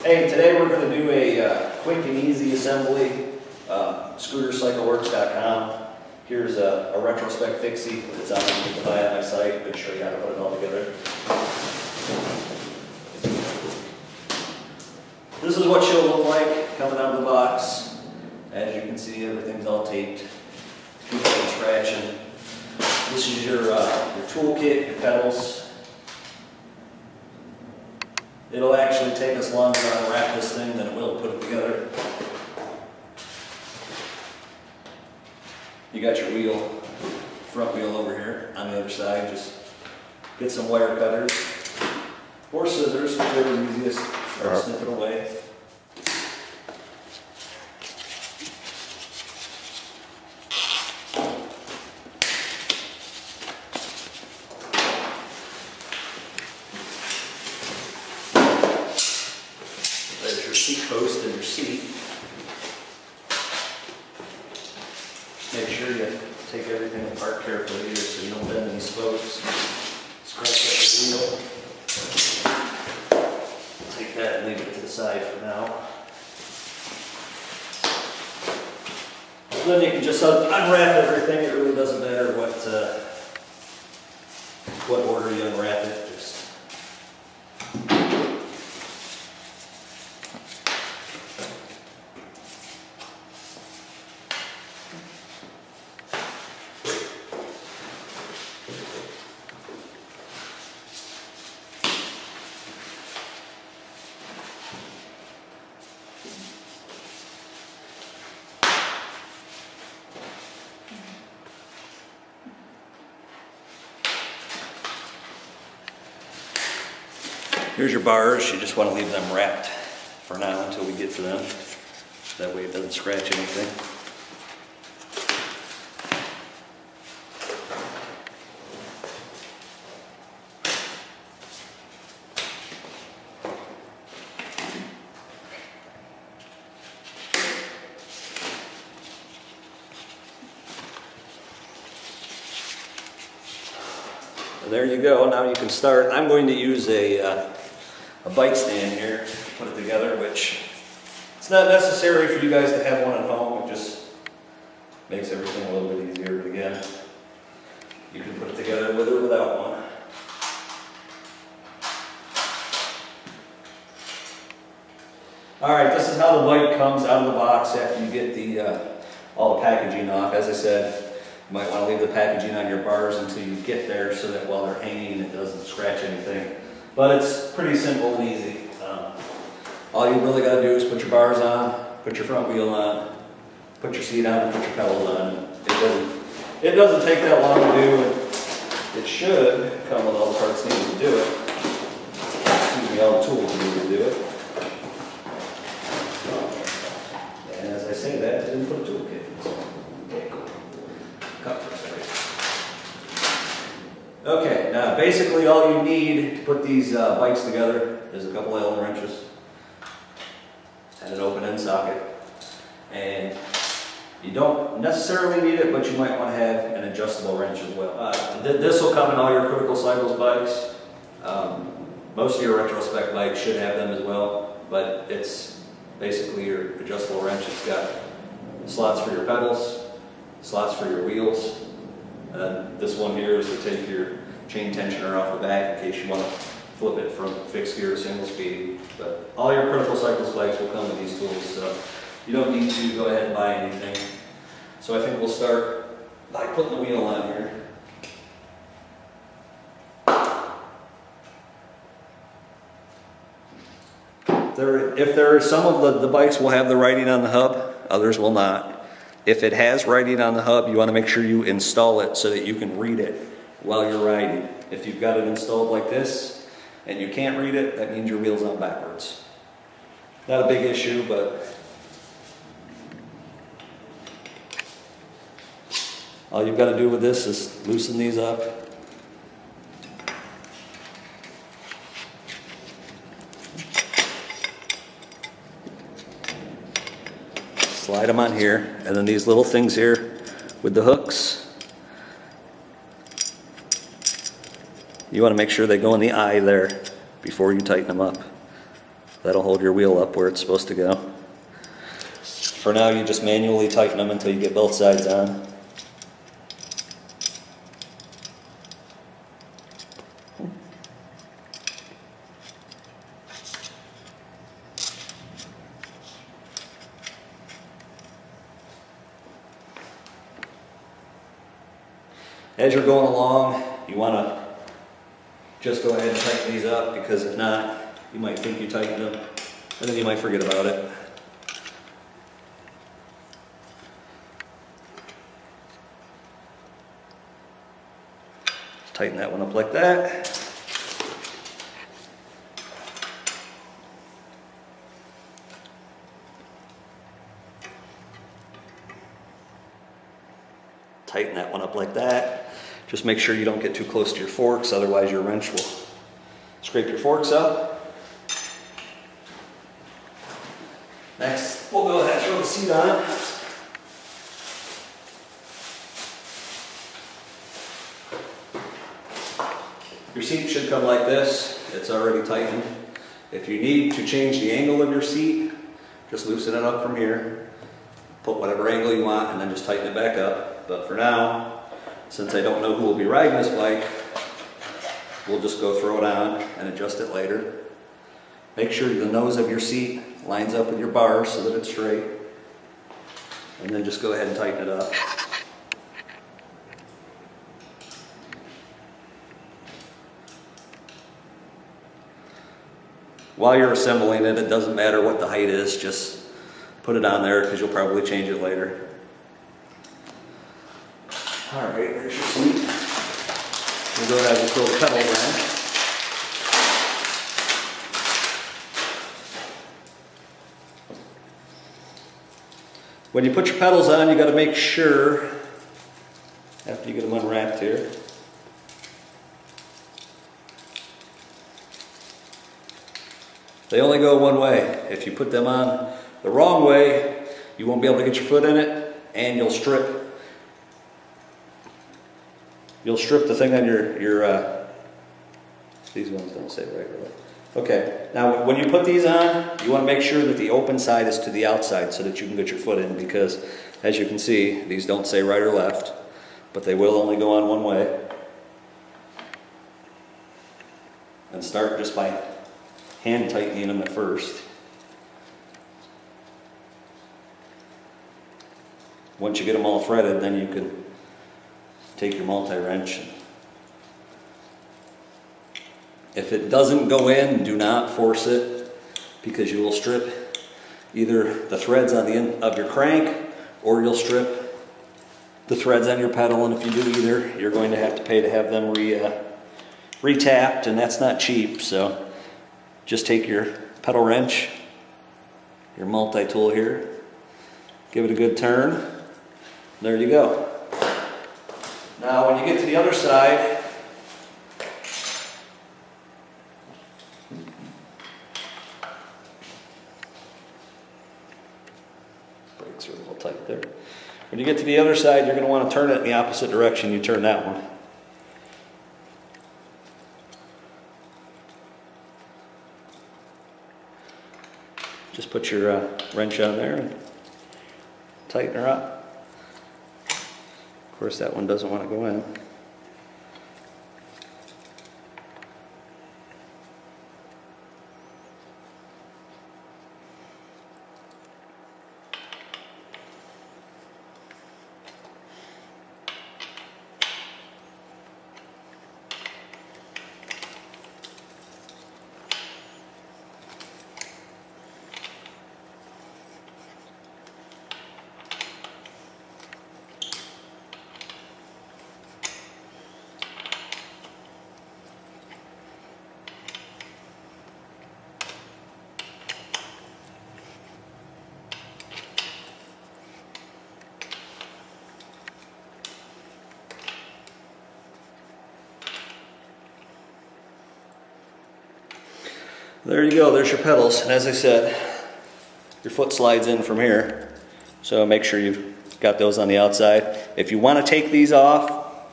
Hey, today we're going to do a quick and easy assembly, scootercycleworks.com. Here's a retrospect fixie that's out there you can buy on my site. I'm going to show you how to put it all together. This is what she'll look like coming out of the box. As you can see, everything's all taped, keep it from scratching. This is your toolkit, your pedals. It'll actually take us longer to unwrap this thing than it will put it together. You got your wheel, front wheel over here on the other side. Just get some wire cutters or scissors, whichever is easiest. Start snipping away. There's your seat post and your seat. Just make sure you take everything apart carefully here so you don't bend any spokes. Scratch up the wheel. Take that and leave it to the side for now. And then you can just unwrap everything. It really doesn't matter what order you unwrap it. Here's your bars. You just want to leave them wrapped for now until we get to them. That way it doesn't scratch anything. There you go. Now you can start. I'm going to use a bike stand here to put it together, which it's not necessary for you guys to have one at home. It just makes everything a little bit easier. But again, you can put it together with or without one. Alright, this is how the bike comes out of the box after you get all the packaging off. As I said, you might want to leave the packaging on your bars until you get there so that while they're hanging it doesn't scratch anything. But it's pretty simple and easy. All you really got to do is put your bars on, put your front wheel on, put your seat on, and put your pedals on. It doesn't take that long to do. It should come with all the parts needed to do it. Excuse me, all the tools needed to do it. And as I say that, I didn't put a toolkit in this one. Okay, now basically all you need to put these bikes together is a couple Allen wrenches and an open end socket. And you don't necessarily need it, but you might want to have an adjustable wrench as well. This will come in all your Critical Cycles bikes. Most of your retrospect bikes should have them as well, but it's basically your adjustable wrench. It's got slots for your pedals, slots for your wheels. This one here is to take your chain tensioner off the back in case you want to flip it from fixed gear to single speed. But all your Critical Cycles bikes will come with these tools, so you don't need to go ahead and buy anything. So I think we'll start by putting the wheel on here. If there are some of the bikes will have the writing on the hub, others will not. If it has writing on the hub, you want to make sure you install it so that you can read it while you're riding. If you've got it installed like this and you can't read it, that means your wheel's on backwards. Not a big issue, but all you've got to do with this is loosen these up. Slide them on here, and then these little things here with the hooks, you want to make sure they go in the eye there before you tighten them up. That'll hold your wheel up where it's supposed to go. For now, you just manually tighten them until you get both sides on. As you're going along, you want to just go ahead and tighten these up, because if not, you might think you tightened them, and then you might forget about it. Tighten that one up like that. Tighten that one up like that. Just make sure you don't get too close to your forks, otherwise your wrench will scrape your forks up. Next, we'll go ahead and throw the seat on. Your seat should come like this. It's already tightened. If you need to change the angle of your seat, just loosen it up from here. Put whatever angle you want and then just tighten it back up. But for now, since I don't know who will be riding this bike, we'll just go throw it on and adjust it later. Make sure the nose of your seat lines up with your bars so that it's straight. And then just go ahead and tighten it up. While you're assembling it, it doesn't matter what the height is, just put it on there because you'll probably change it later. Alright, there's your seat. We'll go ahead and throw the pedals in. When you put your pedals on, you got to make sure, after you get them unwrapped here, they only go one way. If you put them on the wrong way, you won't be able to get your foot in it, and you'll strip the thing on your these ones don't say right really. Okay, now when you put these on, you want to make sure that the open side is to the outside so that you can get your foot in, because as you can see, these don't say right or left, but they will only go on one way. And start just by hand tightening them at first. Once you get them all threaded, then you can take your multi-wrench. If it doesn't go in, do not force it, because you will strip either the threads on the end of your crank, or you'll strip the threads on your pedal, and if you do either, you're going to have to pay to have them re-tapped, and that's not cheap. So just take your pedal wrench, your multi-tool here, give it a good turn. There you go. Now when you get to the other side, brakes are a little tight there. When you get to the other side, you're going to want to turn it in the opposite direction you turn that one. Just put your wrench on there and tighten her up. Of course, that one doesn't want to go in. There you go, there's your pedals. And as I said, your foot slides in from here. So make sure you've got those on the outside. If you want to take these off,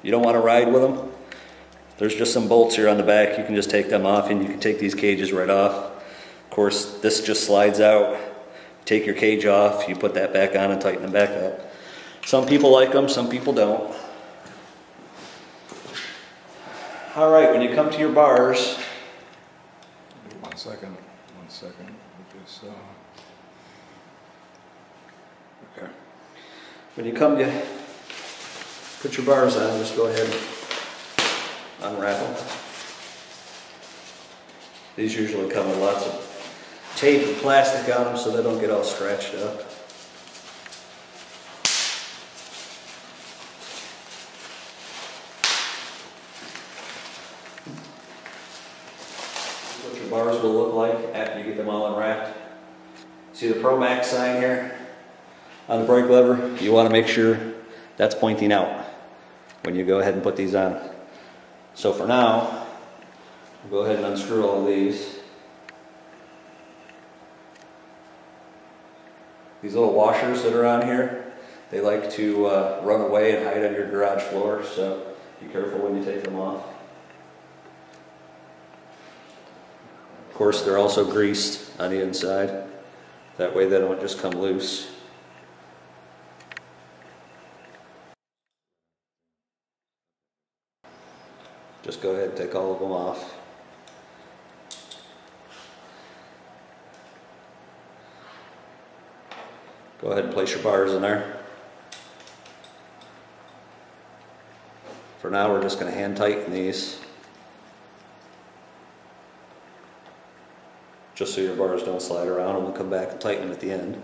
you don't want to ride with them, there's just some bolts here on the back. You can just take them off and you can take these cages right off. Of course, this just slides out. Take your cage off, you put that back on and tighten them back up. Some people like them, some people don't. All right, when you come to your bars. 1 second, 1 second. Just, okay. When you come to put your bars on, just go ahead and unwrap them. These usually come with lots of tape and plastic on them so they don't get all scratched up. What your bars will look like after you get them all unwrapped. See the Pro Max sign here on the brake lever? You want to make sure that's pointing out when you go ahead and put these on. So for now, we'll go ahead and unscrew all of these. These little washers that are on here, they like to run away and hide on your garage floor, so be careful when you take them off. Of course, they're also greased on the inside. That way they don't just come loose. Just go ahead and take all of them off. Go ahead and place your bars in there. For now, we're just going to hand tighten these, just so your bars don't slide around, and we'll come back and tighten them at the end.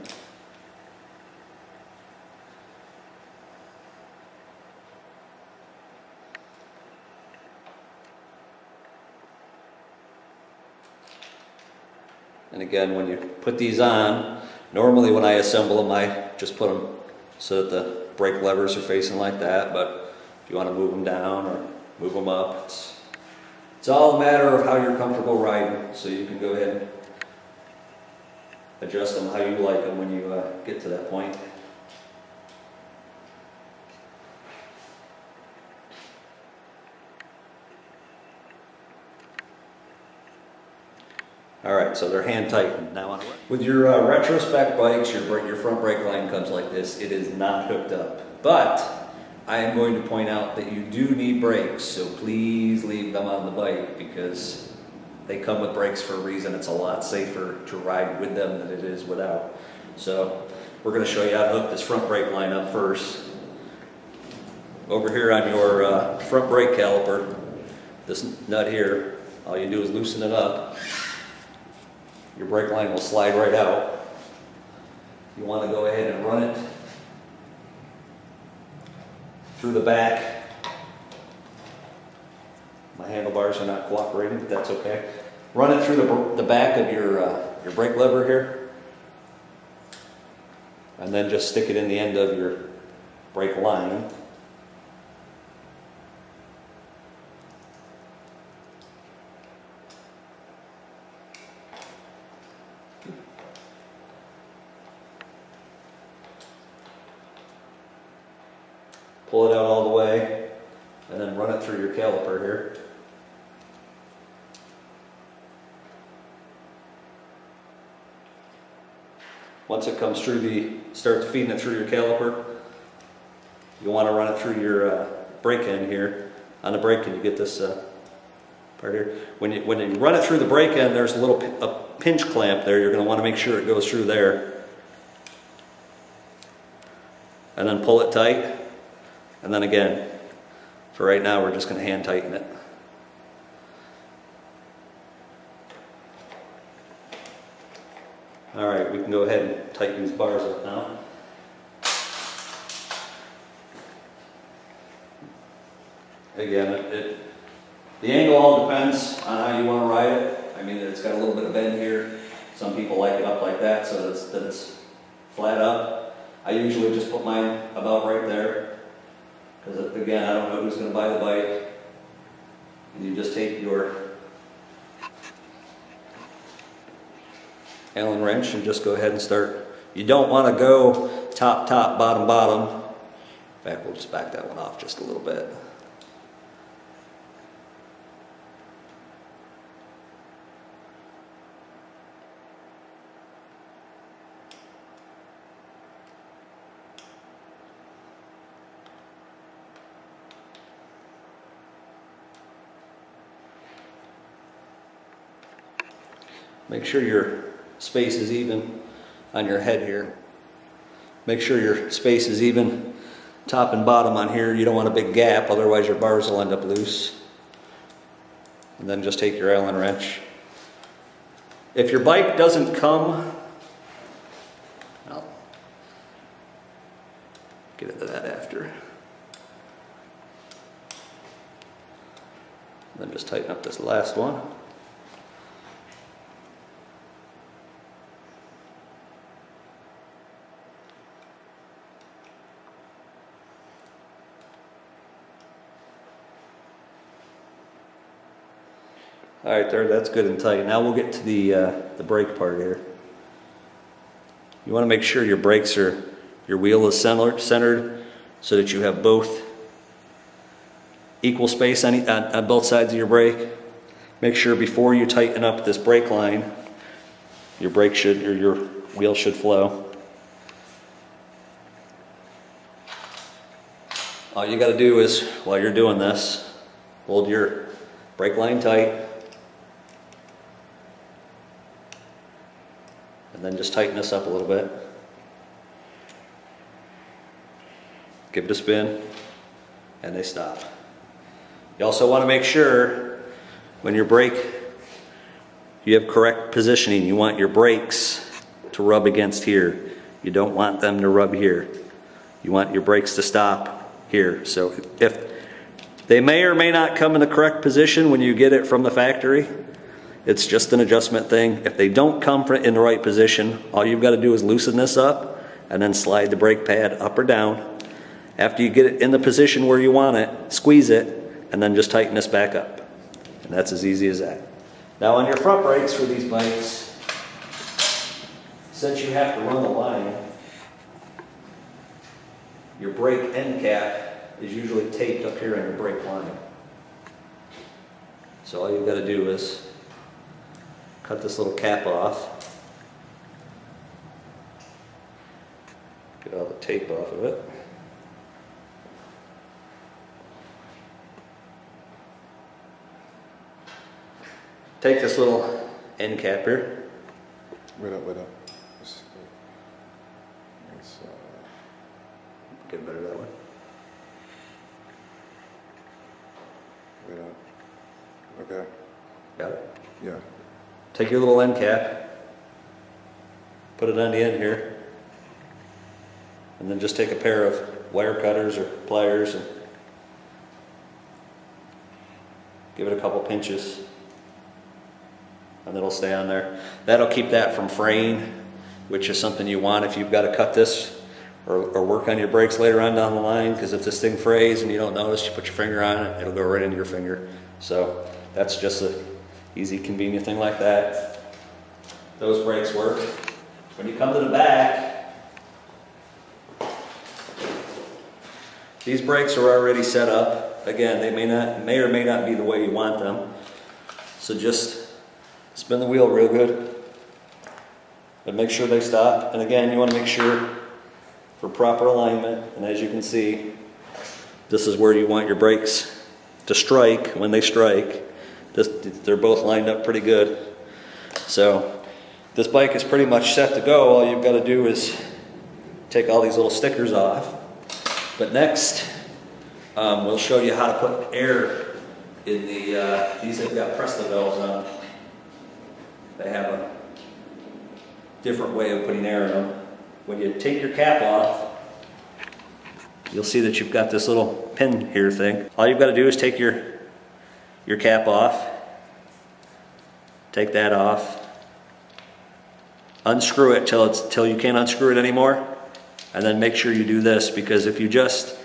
And again, when you put these on, normally when I assemble them, I just put them so that the brake levers are facing like that, but if you want to move them down or move them up, it's all a matter of how you're comfortable riding, so you can go ahead and adjust them how you like them when you get to that point. Alright, so they're hand tightened. Now on with your retrospect bikes, your front brake line comes like this. It is not hooked up. But I am going to point out that you do need brakes, so please leave them on the bike because they come with brakes for a reason. It's a lot safer to ride with them than it is without. So we're going to show you how to hook this front brake line up first. Over here on your front brake caliper, this nut here, all you do is loosen it up. Your brake line will slide right out. You want to go ahead and run it through the back. My handlebars are not cooperating, but that's okay. Run it through the back of your brake lever here, and then just stick it in the end of your brake line. Pull it out all the way, and then run it through your caliper here. Once it comes through starts feeding it through your caliper, you want to run it through your brake end here. On the brake end, you get this part here. When you run it through the brake end, there's a pinch clamp there. You're going to want to make sure it goes through there. And then pull it tight. And then again, for right now, we're just going to hand tighten it. All right, we can go ahead and tighten these bars up now. Again, the angle all depends on how you want to ride it. I mean, it's got a little bit of bend here. Some people like it up like that so that it's flat up. I usually just put mine about right there. Because again, I don't know who's going to buy the bike. And you just take your Allen wrench and just go ahead and start. You don't want to go top, top, bottom, bottom. In fact, we'll just back that one off just a little bit. Make sure your space is even on your head here. Make sure your space is even top and bottom on here. You don't want a big gap, otherwise your bars will end up loose. And then just take your Allen wrench. If your bike doesn't come, I'll get into that after. Then just tighten up this last one. All right, there, that's good and tight. Now we'll get to the brake part here. You want to make sure your brakes are, your wheel is centered so that you have both equal space on both sides of your brake. Make sure before you tighten up this brake line, your brake should, or your wheel should flow. All you got to do is, while you're doing this, hold your brake line tight. And then just tighten this up a little bit. Give it a spin, and they stop. You also want to make sure when your brake, you have correct positioning. You want your brakes to rub against here. You don't want them to rub here. You want your brakes to stop here. So if they may or may not come in the correct position when you get it from the factory, it's just an adjustment thing. If they don't come in the right position, all you've got to do is loosen this up and then slide the brake pad up or down. After you get it in the position where you want it, squeeze it, and then just tighten this back up. And that's as easy as that. Now on your front brakes for these bikes, since you have to run the line, your brake end cap is usually taped up here on your brake line. So all you've got to do is cut this little cap off. Get all the tape off of it. Take this little end cap here. Wait up. Get better that way. Wait up. Okay. Got it? Yeah. Take your little end cap, put it on the end here, and then just take a pair of wire cutters or pliers and give it a couple pinches, and it'll stay on there. That'll keep that from fraying, which is something you want if you've got to cut this or work on your brakes later on down the line, because if this thing frays and you don't notice, you put your finger on it, it'll go right into your finger. So that's just a easy, convenient thing like that. Those brakes work. When you come to the back, these brakes are already set up. Again, they may or may not be the way you want them. So just spin the wheel real good and make sure they stop. And again, you want to make sure for proper alignment. And as you can see, this is where you want your brakes to strike when they strike. They're both lined up pretty good. So this bike is pretty much set to go. All you've got to do is take all these little stickers off. But next, we'll show you how to put air in the, these have got Presto valves on. They have a different way of putting air in them. When you take your cap off, you'll see that you've got this little pin here thing. All you've got to do is take your cap off, take that off, unscrew it till you can't unscrew it anymore, and then make sure you do this, because if you just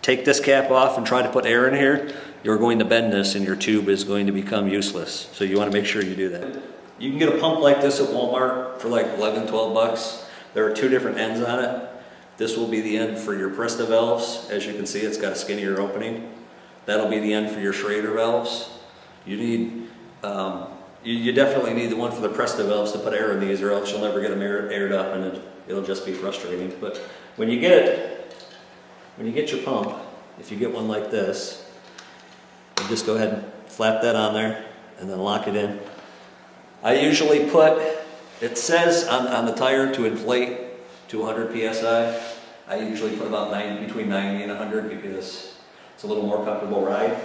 take this cap off and try to put air in here, you're going to bend this and your tube is going to become useless. So you want to make sure you do that. You can get a pump like this at Walmart for like 11, 12 bucks. There are two different ends on it. This will be the end for your Presto valves. As you can see, it's got a skinnier opening. That'll be the end for your Schrader valves. You need, you definitely need the one for the Presto valves to put air in these, or else you'll never get them aired up, and it'll just be frustrating. But when you get your pump, if you get one like this, you just go ahead and flap that on there, and then lock it in. I usually put, it says on the tire to inflate to 100 psi. I usually put about between 90 and 100 because it's a little more comfortable ride.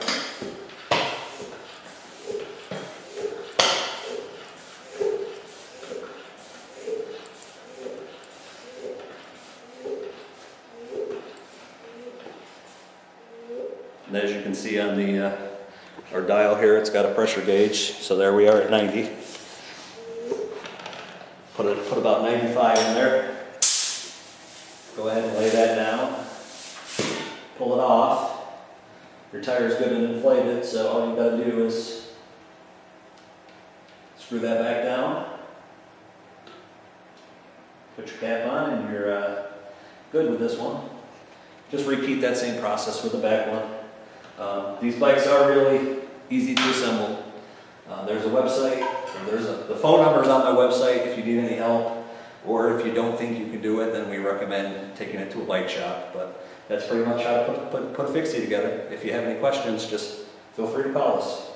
And as you can see on the our dial here, it's got a pressure gauge, so there we are at 90. Put about 95 in there. Go ahead and lay that down. Pull it off. Your tire is good and inflated, so all you got to do is screw that back down. Put your cap on, and you're good with this one. Just repeat that same process with the back one. These bikes are really easy to assemble. There's a website, the phone number is on my website if you need any help, or if you don't think you can do it, then we recommend taking it to a bike shop. But that's pretty much how to put a FIXIE together. If you have any questions, just feel free to call us.